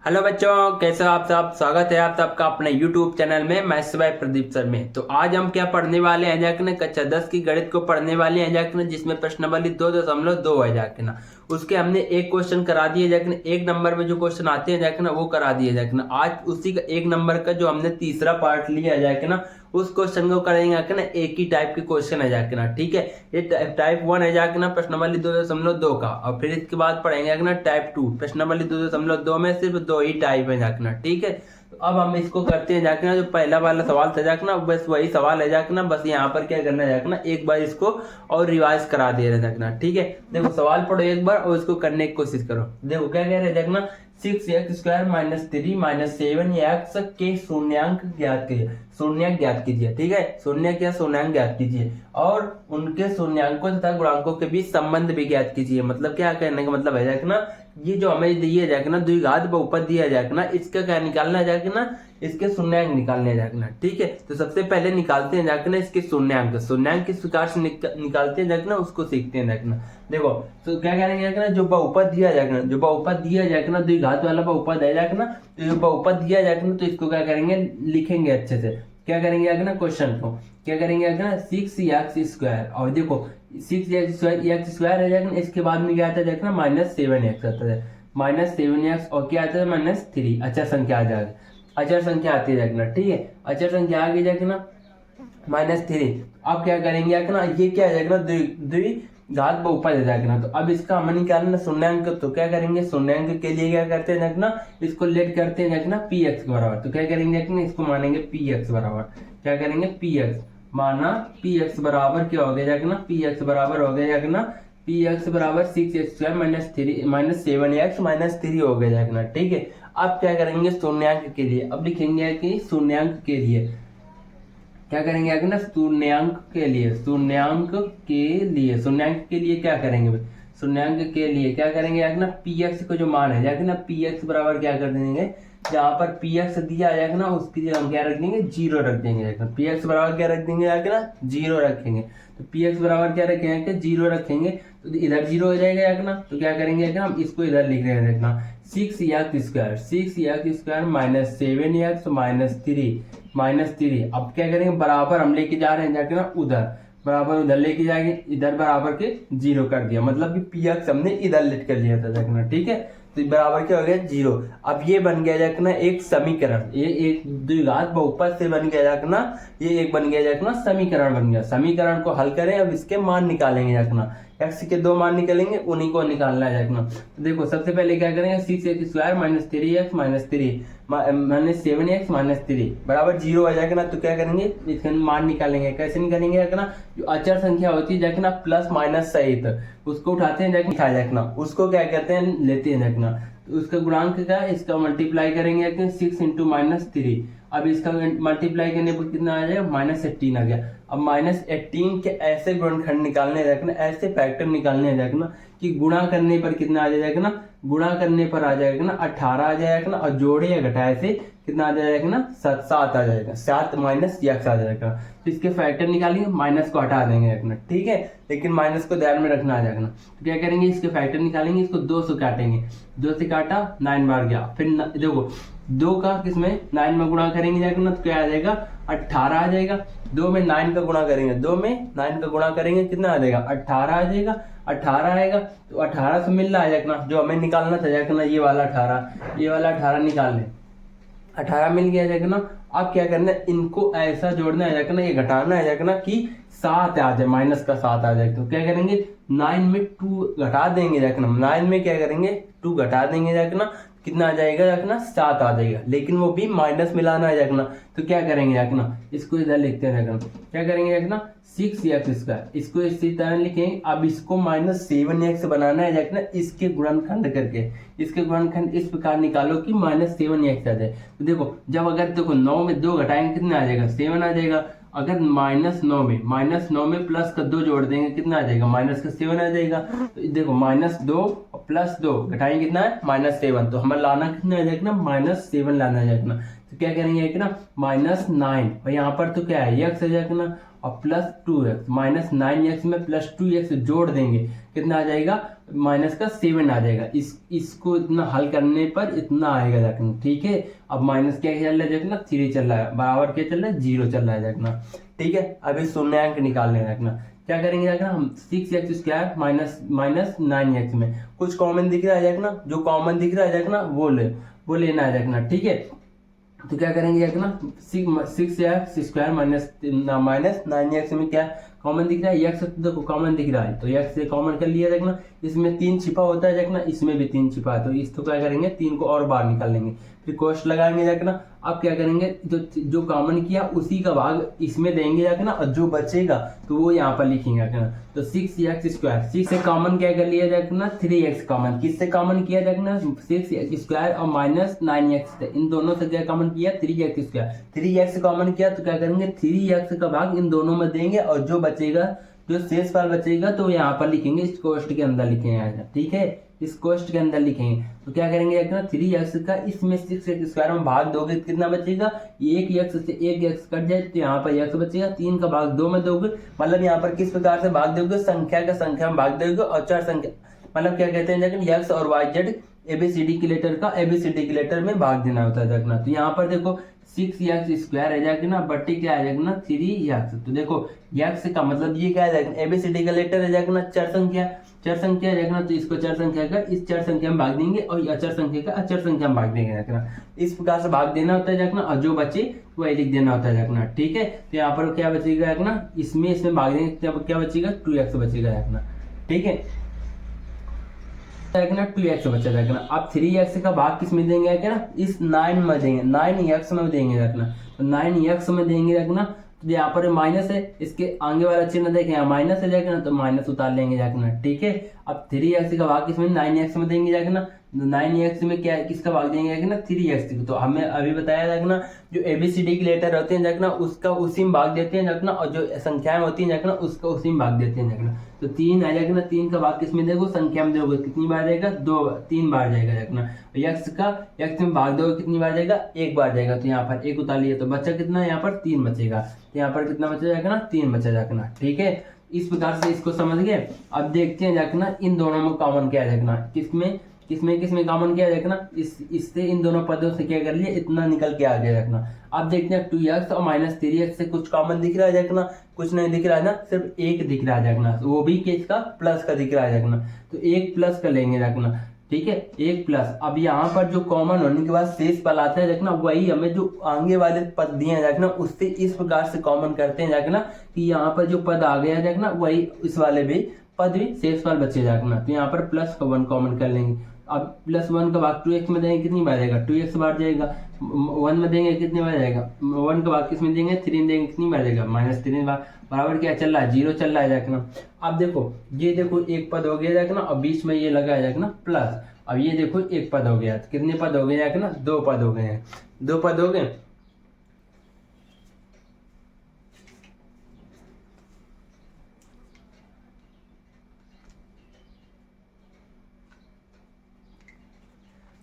Hello बच्चों, कैसे हो आप सब। स्वागत है आप सबका अपने YouTube चैनल में मैथ्स बाय प्रदीप सर में। तो आज हम क्या पढ़ने वाले हैं जाके ना, कक्षा 10 की गणित को पढ़ने वाले हैं जाके ना, जिसमें प्रश्नावली 2.2 है जाके ना। उसके हमने एक क्वेश्चन करा दिए जाके ना, एक नंबर में जो क्वेश्चन आते हैं जाके ना वो करा दिए जाके ना। आज उसी का एक नंबर का जो हमने तीसरा पार्ट लिया है जाके ना, उस क्वेश्चन को करेंगे जाके ना। एक ही टाइप के क्वेश्चन है जाके ना, ठीक है। ये टाइप 1 है जाके ना, प्रश्नावली 2.2 का। और फिर इसके बाद पढ़ेंगे जाके ना टाइप 2। प्रश्नावली 2.2 में सिर्फ दो ही टाइप है जाके ना, ठीक है। तो अब हम इसको करते हैं जाके ना। जो पहला वाला सवाल था जाके ना, बस वही सवाल है जाके ना। बस यहाँ पर क्या करना है जाके ना, एक बार इसको और रिवाइज करा दे रहे जाके ना, ठीक है। देखो सवाल पढ़ो एक बार और इसको करने की कोशिश करो। देखो क्या कह रहे हैं जाके ना, 6x² - 3 - 7x के शून्यांक ज्ञात कीजिए। शून्यांक ज्ञात कीजिए, ठीक है। शून्य या शून्यांक ज्ञात कीजिए और उनके शून्यांकों तथा गुणांकों के बीच संबंध भी ज्ञात कीजिए। मतलब क्या कहने का मतलब है जाके ना, ये जो हमें दिया जाएगा ना, द्विघात बहुपद दिया जाएगा ना, इसका क्या निकालना है जाके ना, इसके शून्यांक निकालने जाके ना, ठीक है। तो सबसे पहले निकालते हैं जाके ना इसके शून्यांक। शून्यांक किस प्रकार से निकालते हैं जाके ना, उसको सीखते हैं जाके ना। देखो तो क्या करेंगे जाके ना, जो बहुपद दिया जाएगा ना, जो बहुपद दिया जाएगा ना, द्विघात वाला बहुपद है जाके ना, तो जो बहुपद दिया जाएगा ना, तो इसको क्या करेंगे, लिखेंगे अच्छे से। क्या करेंगे जाके ना, क्वेश्चन को क्या करेंगे जाके ना, 6x²। और देखो 6x² है जाके ना, इसके बाद में क्या आता है जाके ना, -7x आता है। -7x और क्या आता है, -3। अचर संख्या आ जाएगा, अचर संख्या आती है जाके ना, ठीक है। अचर संख्या आ गई जाके ना -3। अब क्या करेंगे जाके ना, ये क्या आ जाएगा ना, द्विघात बहुपद है जाके ना। तो अब इसका हमें निकालना शून्यांक। तो क्या करेंगे, शून्यांक के लिए क्या करते हैं जाके ना, इसको लेट करते हैं जाके ना px के बराबर। तो क्या करेंगे जाके ना, इसको मानेंगे px बराबर। क्या करेंगे, px माना, px बराबर क्या हो गया जाके ना, px बराबर हो गया जाके ना, px बराबर 6x² - 7x - 3 हो गया जाके ना, ठीक है। अब क्या करेंगे शून्यांक के लिए, अब लिखेंगे कि शून्यांक के लिए क्या करेंगे आगे ना, शून्यांक के लिए, शून्यांक के लिए, शून्यांक के लिए क्या करेंगे भाई, शून्यांक के लिए क्या करेंगे आगे ना, px को जो मान है जाके ना, px बराबर क्या कर देंगे, जहां पर px दिया जाएगा ना, उसकी जगह हम क्या रख देंगे, 0 रख देंगे जाके। px बराबर क्या रख देंगे जाके ना, 0 रखेंगे। तो px बराबर क्या रखेंगे, 0 रखेंगे। तो इधर 0 हो जाएगा जाके ना। तो क्या करेंगे जाके ना, हम इसको इधर लिख रहे हैं देखना, 6x² - 7x - 3। अब क्या करेंगे, बराबर हम लेके जा रहे हैं जाके ना उधर, बराबर उधर लेके जाएंगे, इधर बराबर के 0 कर दिया। मतलब कि px हमने इधर लिख कर लिया था जाके ना, ठीक है। तो बराबर क्या हो गया, 0। अब ये बन गया जाके ना एक समीकरण, ये एक द्विघात बहुपद से बन गया जाके ना, ये एक बन गया जाके ना समीकरण बन गया। समीकरण को हल करें, अब इसके मान निकालेंगे जाके ना। x के 2 मान निकलेंगे, उन्हीं को निकालना है जाके ना। तो देखो सबसे पहले क्या करेंगे, 6x² - 3x - 3 -7x - 3 बराबर 0 आ जाएगा ना। तो क्या करेंगे, इसका मान निकालेंगे। कैसे निकालेंगे जाके ना, जो अचर संख्या होती है जाके ना, प्लस माइनस सहित, उसको उठाते हैं जाके, उठाया जाके ना, उसको क्या कहते हैं, लेते हैं जाके ना। तो उसका गुणांक क्या है, इसका मल्टीप्लाई करेंगे जाके 6 × -3। अब इसका मल्टीप्लाई करने पर कितना आ जाएगा, -18 आ गया। अब -18 के ऐसे गुणनखंड निकालने जाके ना, ऐसे फैक्टर निकालने जाके ना, कि गुणा करने पर कितना आ जाएगा ना, गुणा करने पर आ जाएगा ना 18 आ जाएगा ना, और जोड़े या घटाए से कितना आ जाएगा ना, 7 आ जाएगा। 7 - x आ जाएगा। तो इसके फैक्टर निकालेंगे, माइनस को हटा देंगे रखना, ठीक है। लेकिन माइनस को ध्यान में रखना आ जाएगा ना। तो क्या करेंगे, इसके फैक्टर निकालेंगे, इसको 2 से काटेंगे, 2 से काटा 9 बार गया। फिर देखो 2 का किसमें 9 में गुणा करेंगे जाके ना, तो क्या आ जाएगा, 18 आ जाएगा। 2 में 9 का गुणा करेंगे, 2 में 9 का गुणा करेंगे, कितना आ जाएगा, 18 आ जाएगा। 18 आएगा तो 18 से मिल रहा है जाके ना, जो हमें निकालना था जाके ना, ये वाला 18, ये वाला 18 निकाल लें। 18 मिल गया जाके ना। अब क्या करना है, इनको ऐसा जोड़ना है जाके ना, ये घटाना है जाके ना, कि 7 आ जाए, माइनस का 7 आ जाए। तो क्या करेंगे, 9 में 2 घटा देंगे जाके ना, 9 में क्या करेंगे, 2 घटा देंगे जाके ना, कितना आ जाएगा जाके ना, 7 आ जाएगा। लेकिन वो भी माइनस मिलाना है जाके ना। तो क्या करेंगे जाके ना, इसको इधर लिखते हैं जाके ना, क्या करेंगे जाके ना, 6x², इसको इसी तरह लिखेंगे। अब इसको -7x बनाना है जाके ना, इसके गुणनखंड करके, इसके गुणनखंड इस प्रकार निकालो कि -7x आ जाए। तो देखो जब अगर देखो 9 में 2 घटाएंगे, कितना आ जाएगा, 7 आ जाएगा। अगर -9 में प्लस का 2 जोड़ देंगे, कितना आ जाएगा, -7 आ जाएगा। तो देखो -2 और +2 घटाएंगे, कितना है, -7। तो हमें लाना कितना आ जाएगा ना, -7 लाना जाएगा ना। तो क्या करेंगे कि ना, -9 और यहाँ पर तो क्या है, x आ जाएगा ना, और +2x, -9x में +2x जोड़ देंगे, कितना आ जाएगा, माइनस का 7 आ जाएगा। इसको इतना हल करने पर इतना आएगा देखना, ठीक है। अब माइनस क्या चल रहा है देखना, 3 चल रहा है, बराबर क्या चल रहा है, 0 चल रहा है देखना, ठीक है। अभी शून्यांक निकालने देखना, क्या करेंगे देखना, हम 6x² माइनस 9x में कुछ कॉमन दिख रहा है देखना, जो कॉमन दिख रहा है देखना वो लेना है देखना, ठीक है। तो क्या करेंगे देखना, 6x² माइनस 9x में क्या कॉमन दिख रहा है, x देखो कॉमन दिख रहा है तो x से कॉमन कर लिया देखना। इसमें 3 छिपा होता है देखना, इसमें भी 3 छिपा है, तो इसको क्या करेंगे, 3 को और बाहर निकाल लेंगे, फिर कोष्ट लगाएंगे देखना। अब क्या करेंगे, जो कॉमन किया उसी का भाग इसमें देंगे देखना, और जो बचेगा तो वो यहाँ पर लिखेंगे देखना। तो 6x², 6 से कॉमन क्या कर लिया देखना, 3x कॉमन, किससे कॉमन किया देखना, 6x² और माइनस 9x, इन दोनों से क्या कॉमन किया, 3x², 3x कॉमन किया तो क्या करेंगे, 3x का भाग इन दोनों में देंगे, और जो बचेगा, जो शेष फल बचेगा तो यहाँ पर लिखेंगे, इस कोष्ट के अंदर लिखेंगे, ठीक है, इस कोष्ट के अंदर लिखेंगे। तो क्या करेंगे देखना, 3x का इसमें 6x² में भाग दोगे तो कितना बचेगा, 1x से 1x कट जाए तो यहाँ पर x बचेगा, 3 का भाग 2 में दोगे, मतलब यहाँ पर किस प्रकार से भाग दोगे, संख्या का संख्या में भाग दोगे, और चार संख्या मतलब क्या कहते हैं देखना, x और y z ABCD के लेटर का ABCD के लेटर में भाग देना होता है देखना। तो यहाँ पर देखो 6x² है जाएगा ना, बट्टी क्या आ जाएगा ना, 3x। तो देखो x का मतलब ये क्या है, ABCD का लेटर है जाएगा ना, चार संख्या है ना, तो इसको चार संख्या का इस चार संख्या में भाग देंगे, और अचर संख्या का अचर संख्या में भाग देंगे देखना। इस प्रकार से भाग देना होता है देखना, और जो बचे वही लिख देना होता है देखना, ठीक है। तो यहाँ पर क्या बचेगा देखना, इसमें भाग देंगे, क्या बचेगा, 2x बचेगा देखना, ठीक है, 2x बचा देखना। अब 3x का भाग किस में देंगे देखना, इस 9 में देंगे, 9x में देंगे देखना। तो 9x में देंगे देखना, तो यहाँ पर माइनस है, इसके आगे वाला चिन्ह देखें यहाँ माइनस है देखना, तो माइनस उतार लेंगे देखना, ठीक है। अब 3x का भाग किसमें, 9x में देंगे देखना। 9x में क्या किसका भाग देंगे देखना, 3x। तो हमें अभी बताया देखना, जो ABCD के लेटर होते हैं देखना, उसका उसी में भाग देते हैं देखना, और जो संख्याएं होती हैं देखना, उसका उसी में भाग देते हैं देखना। तो 3 आ जाएगा ना, 3 का भाग किसमें देखो, संख्या में दोगे कितनी बार जाएगा, 3 बार जाएगा देखना। x में भाग दोगे कितनी बार जाएगा, 1 बार जाएगा, तो यहाँ पर 1 उतार लिया, तो बच्चा कितना, यहाँ पर 3 बचेगा, तो यहाँ पर कितना बचा जाएगा ना, 3 बचा जाएगा, ठीक है। इस प्रकार से इसको समझ गए। अब देखते हैं देखना, इन दोनों में कॉमन क्या है देखना, किसमें कॉमन क्या है देखना, इससे इन दोनों पदों से क्या कर लिया, इतना निकल के आ गया देखना। अब देखते हैं 2x और माइनस 3x से कुछ कॉमन दिख रहा है देखना, कुछ नहीं दिख रहा है ना, सिर्फ 1 दिख रहा है देखना, वो भी किसका, प्लस का दिख रहा है देखना। तो 1 प्लस का लेंगे देखना, ठीक है, 1 प्लस। अब यहाँ पर जो कॉमन होने के बाद शेष पद आता है देखना, वही हमें जो आगे वाले पद दिए हैं देखना, उससे इस प्रकार से कॉमन करते हैं देखना, कि यहाँ पर जो पद आ गया देखना, वही इस वाले भी पद भी शेष फल बचे देखना। तो यहाँ पर प्लस का 1 कॉमन कर लेंगे। अब +1 का भाग 2x में देंगे कितनी बार जाएगा, 2x बार जाएगा। 1 में देंगे कितनी बार जाएगा, 1 का भाग किस में देंगे, 3 में देंगे कितनी बार जाएगा, -3 बार, बराबर क्या चल रहा है, 0 चल रहा है देखना। अब देखो ये देखो एक पद हो गया देखना, और बीच में ये लगा है देखना प्लस। अब ये देखो एक पद हो गया, तो कितने पद हो गए देखना, 2 पद हो गए हैं, 2 पद हो गए।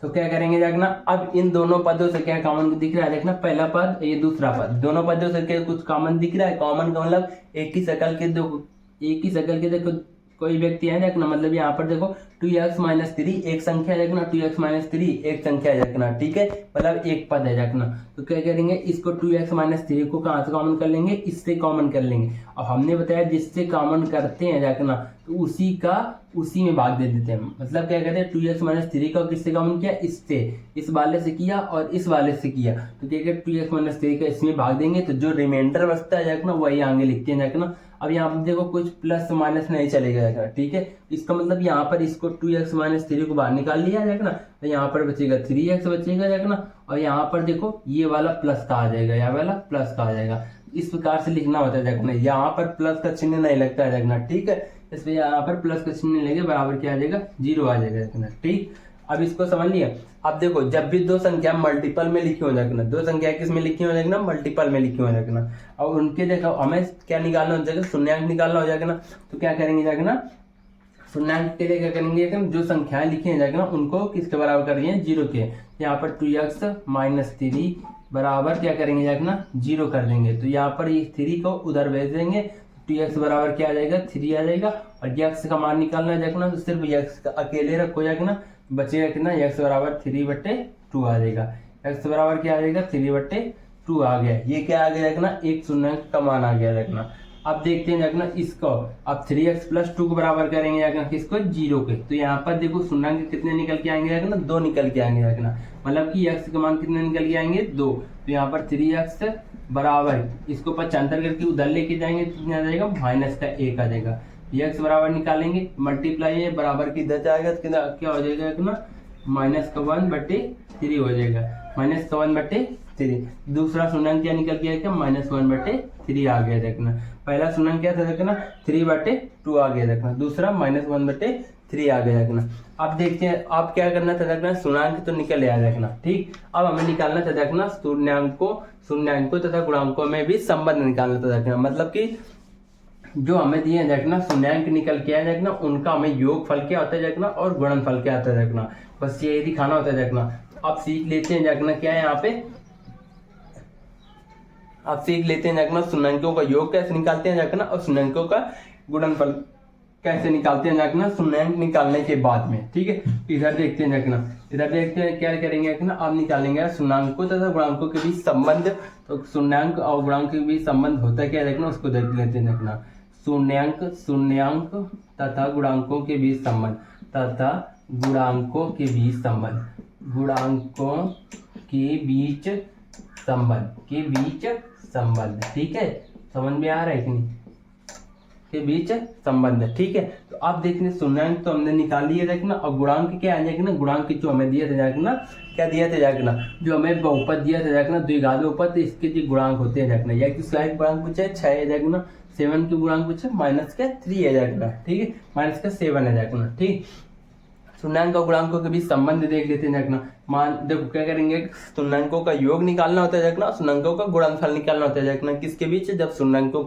तो क्या करेंगे देखना, अब इन दोनों पदों से क्या कॉमन दिख रहा है देखना, पहला पद ये दूसरा पद, दोनों पदों से क्या कुछ कॉमन दिख रहा है। कॉमन का मतलब एक ही शक्ल के देखो कोई व्यक्ति है देखना, मतलब यहाँ पर देखो 2x - 3 एक संख्या देखना, 2x - 3 एक संख्या देखना, ठीक है, मतलब एक पद है देखना। तो क्या करेंगे, इसको 2x - 3 को कहाँ से कॉमन कर लेंगे, इससे कॉमन कर लेंगे। अब हमने बताया जिससे कॉमन करते हैं देखना, तो उसी में भाग दे देते हैं। मतलब क्या कहते हैं, 2x - 3 का किससे कॉमन किया, इससे, इस वाले से किया और इस वाले से किया, तो क्या कहते 2x - 3 का इसमें भाग देंगे, तो जो रिमाइंडर बचता है देखना वही आगे लिखते हैं देखना। अब यहाँ पर देखो कुछ प्लस माइनस नहीं चलेगा देखना, ठीक है, इसका मतलब यहाँ पर इसको 2x - 3 को बाहर निकाल लिया देखना, तो यहाँ पर बचेगा 3x बचेगा देखना, और यहाँ पर देखो ये वाला प्लस का आ जाएगा, यहाँ वाला प्लस का आ जाएगा। इस प्रकार से लिखना होता है देखना, यहाँ पर प्लस का चिन्ह नहीं लगता है देखना, ठीक है, इसलिए यहाँ पर प्लस का चिन्ह लगे, बराबर क्या आ जाएगा, 0 आ जाएगा देखना, ठीक। अब इसको समझ लिया। अब देखो जब भी दो संख्या मल्टीपल में लिखी हो देखना, दो संख्या किस में लिखी हो देखना, मल्टीपल में लिखी हो देखना, और उनके देखो हमें क्या निकालना हो जाएगा, शून्यांक निकालना हो जाएगा ना। तो क्या करेंगे देखना, शून्यांक के लिए क्या करेंगे, जो संख्याएं लिखी हैं जाएगा उनको किसके बराबर कर दिए, 0 के। यहाँ पर 2x - 3 बराबर क्या करेंगे जाएगा, 0 कर देंगे। तो यहाँ पर ये 3 को उधर भेज देंगे, 2x बराबर क्या आ जाएगा, 3 आ जाएगा, और यक्स का मान निकालना है देखना, तो सिर्फ यक्स का अकेले रखो देखना, बचेगा कितना, यक्स बराबर 3/2 आ जाएगा। यक्स बराबर क्या आ जाएगा, 3/2 आ गया। ये क्या आ गया देखना, एक शून्यंक का मान आ गया देखना। अब देखते हैं देखना इसको, अब 3x+2 को बराबर करेंगे देखना किसको, 0 के। तो यहाँ पर देखो शून्यंक कितने निकल के आएंगे देखना, 2 निकल के आएंगे देखना, मतलब कि x का मान कितने निकल के आएंगे, 2। तो यहाँ पर 3x बराबर, इसको 75 करके उधर लेके जाएंगे तो कितना आ जाएगा, -1 आ जाएगा। x बराबर निकालेंगे, मल्टीप्लाई है बराबर की इधर जाएगा तो क्या हो जाएगा देखना, -1/3 हो जाएगा, -1/3। दूसरा शून्यंक क्या निकल गया, क्या -1/3 आ गया देखना। पहला शून्यंक क्या था देखना, 3/2 आ गया देखना, दूसरा -1/3 आ गया देखना। अब देखते हैं, अब क्या करना था देखना, शून्यंक तो निकल आया देखना, ठीक। अब हमें निकालना था देखना शून्यंकों तथा गुणांकों में भी संबंध निकालना था देखना, मतलब कि जो हमें दिए हैं देखना, शून्यंक निकल के आया देखना, उनका हमें योगफल क्या होता है देखना, और गुणनफल क्या होता है देखना, बस ये दिखाना होता है देखना। अब सीख लेते हैं देखना, क्या है यहाँ पे, अब सीख लेते हैं देखना शून्यंकों का योग कैसे निकालते हैं देखना, और शून्यंकों का गुणनफल कैसे निकालते हैं देखना शून्यंक निकालने के बाद में, ठीक है। इधर देखते हैं देखना, इधर देखते हैं क्या करेंगे देखना, अब निकालेंगे शून्यंकों तथा गुणांकों के बीच संबंध। तो शून्यंक और गुणांक के बीच संबंध होता है क्या देखना, उसको देख लेते हैं देखना। शून्यंक तथा गुणांकों के बीच संबंध, गुणांकों के बीच संबंध, ठीक है। समझ में आ रहा है कि नहीं, के बीच संबंध, ठीक है। तो आप देखने शून्यंक तो हमने निकाल लिया देखना, और गुणांक क्या आ जाएगा, गुणांक जो हमें दिया था देखना, क्या दिया था देखना, जो हमें बहुपद दिया था देखना, द्विघात बहुपद, तो इसके जो गुणांक होते हैं देखना, या स्लाइड गुणांक पूछे 6 है देखना, 7 के गुणांक पूछे -3 है देखना, ठीक है, -7 है देखना, ठीक। शून्यंक और गुणांकों के बीच संबंध देख लेते हैं देखना। मान देखो क्या करेंगे, शून्यंकों का योग निकालना होता है देखना, शून्यंकों का गुणनफल निकालना होता है देखना, किसके बीच, जब शून्यंकों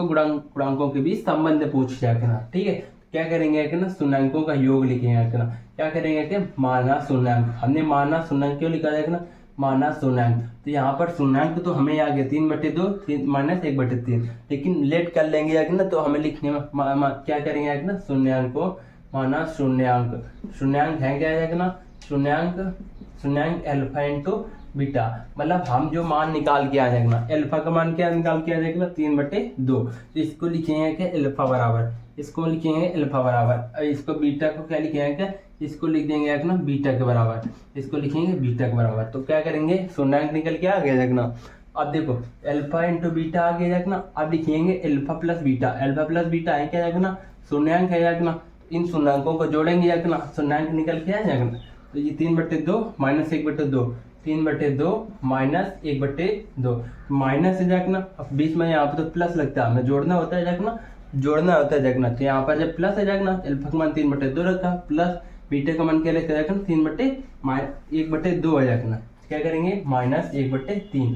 गुणांकों के बीच संबंध पूछ देखना, ठीक है। क्या करेंगे देखना, शून्यंकों का योग लिखेंगे देखना, क्या करेंगे कि माना शून्यंक, हमने माना शून्यंक क्यों लिखा देखना, माना शून्यंक। तो यहाँ पर शून्यंक तो हमें आ गया 3/2 -1/3, लेकिन लेट कर लेंगे देखना, तो हमें लिखने में क्या करेंगे देखना, शून्यंक को माना शून्यंक है क्या देखना, शून्यंक अल्फा इंटू बीटा, मतलब हम जो मान निकाल के आ देखना, अल्फा का मान क्या निकाल के आ देखना, 3/2। तो इसको लिखेंगे क्या, अल्फा बराबर, इसको लिखेंगे अल्फा बराबर, इसको बीटा को क्या लिखेंगे क्या, इसको लिख देंगे देखना बीटा के बराबर, इसको लिखेंगे बीटा के बराबर। तो क्या करेंगे, शून्यंक निकल के आ गया देखना। अब देखो अल्फा इंटू बीटा आ गया देखना, अब लिखेंगे अल्फा प्लस बीटा है क्या देखना, शून्यंक है देखना, इन शून्यंकों को जोड़ेंगे देखना, शून्यंक निकल के आ जाएगा। तो ये 3/2 -1/2, 3/2 -1/2 माइनस है देखना, अब बीच में यहाँ पे तो प्लस लगता है, हमें जोड़ना होता है देखना, तो यहाँ पर जब प्लस है देखना, अल्फा का मान 3/2 रखा, प्लस बीटा का मान क्या लेकर देखना 3/1/2 है देखना, क्या करेंगे -1/3।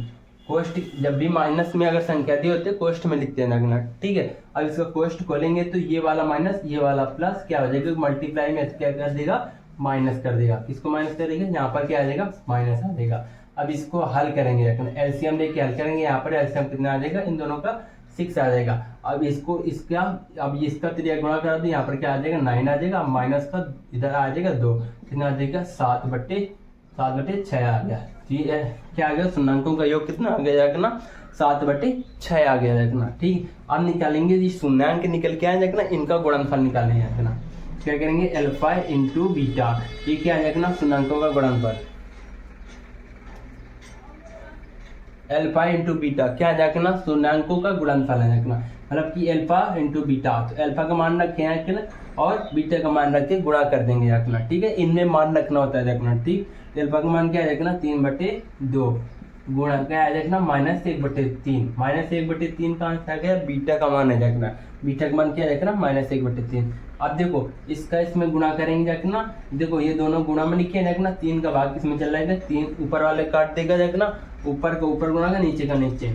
कोष्ट जब भी माइनस में अगर संख्या दी होती है कोष्ट में लिखते हैं देखना, ठीक है। अब इसका कोष्ट खोलेंगे तो ये वाला माइनस ये वाला प्लस क्या हो जाएगा, मल्टीप्लाई में क्या कर देगा, माइनस कर देगा, किसको माइनस कर देगा, यहाँ पर क्या आ जाएगा, माइनस आ जाएगा। अब इसको हल करेंगे देखना, एलसीएम लेके हल करेंगे, यहाँ पर एलसीएम कितना आ जाएगा, इन दोनों का 6 आ जाएगा। अब इसका 3 गुणा करा दो, यहाँ पर क्या आ जाएगा 9 आ जाएगा, माइनस का इधर आ जाएगा 2, कितना आ जाएगा 7/6 आ गया। ठीक है, क्या आ गया, शून्यंकों का योग कितना आ गया देखना 7/6 आ गया देखना, ठीक। अब निकालेंगे ये शून्यंक निकल के आए देखना, इनका गुणनफल निकालेंगे देखना, क्या करेंगे अल्फा इंटू बीटा, ये क्या है देखना शून्यंकों का गुणनफल, अल्फा इंटू बीटा क्या है देखना शून्यंकों का गुणनफल है देखना, मतलब कि अल्फा इंटू बीटा, तो अल्फा का मान रखे हैं ना और बीटा का मान रख के गुणा कर देंगे देखना, ठीक है। इनमें मान रखना होता है देखना, ठीक। अल्फा का मान क्या है देखना 3/2 गुणा क्या है देखना -1/3, -1/3 कहाँ से आ गया, बीटा का मान है देखना, बीटा का मान क्या है देखना -1/3। अब देखो इसका इसमें गुणा करेंगे देखना, देखो ये दोनों गुणा में लिखे देखना, 3 का भाग किसमें चल रहा है, 3 ऊपर वाले काट देगा देखना, ऊपर का ऊपर गुणा का नीचे का नीचे,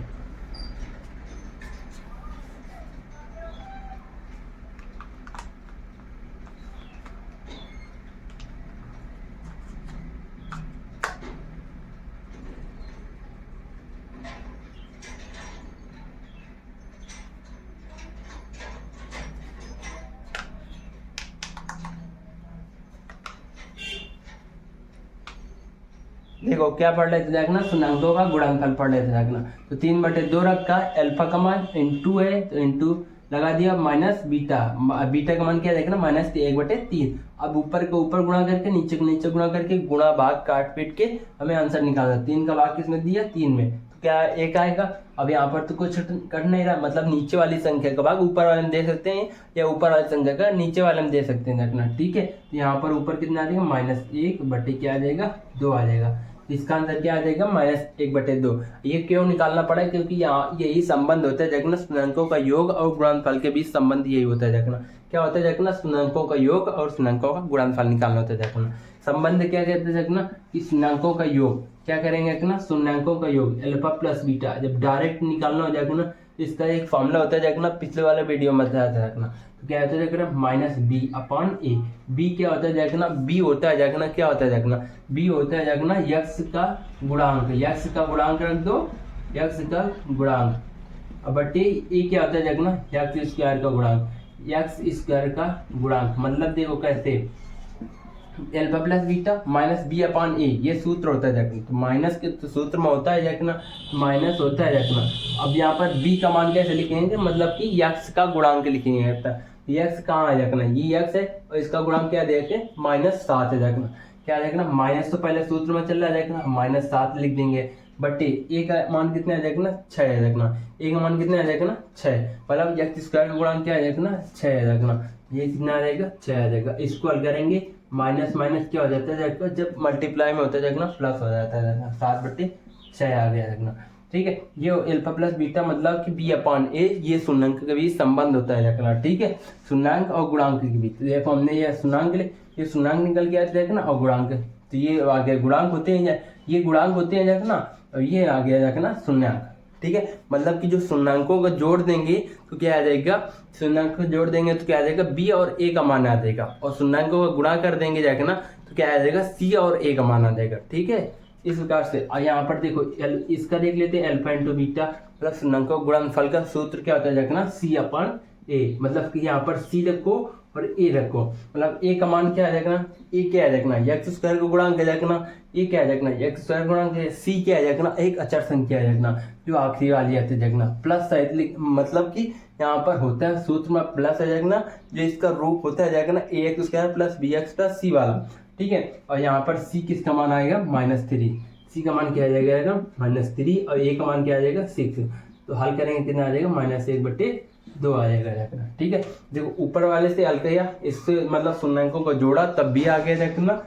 देखो क्या पढ़ लेते देखना, शून्याङ्कों का गुणनफल पढ़ लेते देखना। तो 3/2 रखा, अल्फा का मान इंटू है तो इंटू लगा दिया माइनस बीटा, बीटा का मान क्या देखना -1/3। अब ऊपर को ऊपर गुणा करके नीचे को नीचे गुणा करके गुणा भाग काट पीट के हमें आंसर निकालना। 3 का भाग किसमें दिया 3 में, तो क्या 1 आएगा। अब यहाँ पर तो कुछ कट नहीं रहा, मतलब नीचे वाली संख्या का भाग ऊपर वाले में दे सकते हैं या ऊपर वाली संख्या का नीचे वाले में दे सकते हैं देखना, ठीक है। तो यहाँ पर ऊपर कितना आ जाएगा -1 क्या आ जाएगा 2 आ जाएगा। इसका आंसर क्या आ जाएगा -1/2। ये क्यों निकालना पड़ा, क्योंकि यहाँ यही संबंध होता है देखना, शून्याङ्कों का योग और गुणनफल के बीच संबंध यही होता है देखना। क्या होता है देखना, शून्याङ्कों का योग और शून्याङ्कों का गुणनफल निकालना होता है देखना। संबंध क्या कहते हैं देखना कि शून्याङ्कों का योग क्या करेंगे देखना, शून्याङ्कों का योग अल्फा प्लस बीटा। जब डायरेक्ट निकालना हो जाएगा ना, इसका एक फॉर्मूला होता है देखना, पिछले वाले वीडियो में बताया था देखना। तो क्या होता है देखना -b/a। b क्या होता है देखना, b होता है देखना, क्या होता है देखना, b होता है देखना x का गुणांक। x का गुणांक रख दो, x का गुणांक। अब बटे a क्या होता है देखना x² का गुणांक, x² का गुणांक। मतलब देखो कैसे, अल्फा प्लस बीटा -b/a, ये सूत्र होता है देखना। तो माइनस के तो सूत्र में होता है देखना, माइनस होता है देखना। अब यहाँ पर b का मान कैसे लिखेंगे, मतलब कि x का गुणांक लिखेंगे। x कहाँ है देखना, ये x है और इसका गुणांक क्या देखे -7 है देखना। क्या देखना, माइनस तो पहले सूत्र में चल रहा है देखना, -7 लिख देंगे। बटे a का मान कितना है देखना 6 है देखना, a का मान कितना है देखना 6, मतलब x² का गुणांक क्या है देखना 6 है देखना। ये कितना आ जाएगा 6 आ जाएगा। इसको हल करेंगे, माइनस माइनस क्या हो जाता है देखो, जब मल्टीप्लाई में होता है देखना प्लस हो जाता है, 7/6 आ गया देखना, ठीक है। ये अल्फा प्लस बीटा मतलब कि b/a, ये शून्याङ्क के बीच संबंध होता है देखना, ठीक है। शून्याङ्क और गुणांक के बीच देखो हमने ये शून्याङ्क ये शून्याङ्क निकल गया देखना और गुणांक, तो ये आ गया गुणांक होते हैं, ये गुणांक होते हैं देखना, और ये आ गया देखना शून्याङ्क, ठीक है। मतलब कि जो शून्याङ्कों का जोड़ देंगे तो क्या आ जाएगा, शून्याङ्क को जोड़ देंगे तो क्या आ जाएगा b और a का मान आ जाएगा, और शून्याङ्कों का गुणा कर देंगे जाएगा ना तो क्या आ जाएगा c और a का मान आ जाएगा, ठीक है। इस प्रकार से यहाँ पर देखो इसका देख लेते हैं, अल्फा इंटू बीटा मतलब शून्याङ्कों गुणनफल का सूत्र क्या होता है देखना c/a। मतलब कि यहाँ पर c रखो और a रखो, मतलब a का मान क्या है देखना, a क्या है देखना x² का गुणांक है देखना, a क्या है देखना x² गुणांक है, c क्या है देखना एक अचर संख्या है देखना जो आखिरी वाली आती है देखना। प्लस साइड मतलब कि यहाँ पर होता है सूत्र में प्लस है देखना, जो इसका रूप होता है देखना ax² + bx + c वाला, ठीक है। और यहाँ पर c किसका मान आएगा -3, c का मान क्या आ जाएगा -3 और a का मान क्या आ जाएगा 6। तो हल करेंगे कितना आ जाएगा -1/2 आ जाएगा देखना, ठीक है। देखो ऊपर वाले से हल किया, इससे मतलब शून्याङ्कों को जोड़ा तब भी आ गया देखना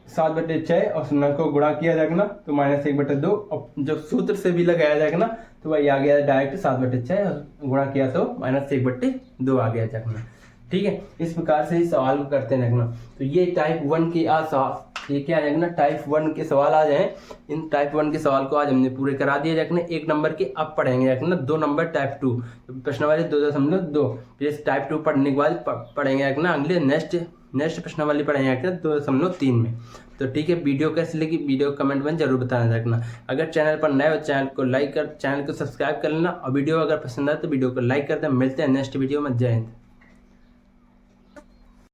7/6 और शून्याङ्कों को गुणा किया देखना तो -1/2, और जब सूत्र से भी लगाया देखना तो वही आ गया डायरेक्ट 7/6 और गुणा किया तो -1/2 आ गया देखना, ठीक है। इस प्रकार से ही सवाल को करते हैं देखना। तो ये टाइप 1 के ये क्या है देखना, टाइप 1 के सवाल आ जाए। इन टाइप 1 के सवाल को आज हमने पूरे करा दिए देखना। 1 नंबर के अब पढ़ेंगे देखना 2 नंबर टाइप 2 प्रश्नावली 2.2, फिर टाइप 2 पढ़ने के बाद पढ़ेंगे देखना अगले नेक्स्ट प्रश्नावली पढ़ेंगे देखना 2.3 में। तो ठीक है, वीडियो कैसी लगी वीडियो कमेंट में जरूर बताना देखना। अगर चैनल पर नए हो चैनल को सब्सक्राइब कर लेना, और वीडियो अगर पसंद आए तो वीडियो को लाइक कर दें। मिलते हैं नेक्स्ट वीडियो में। जय हिंद।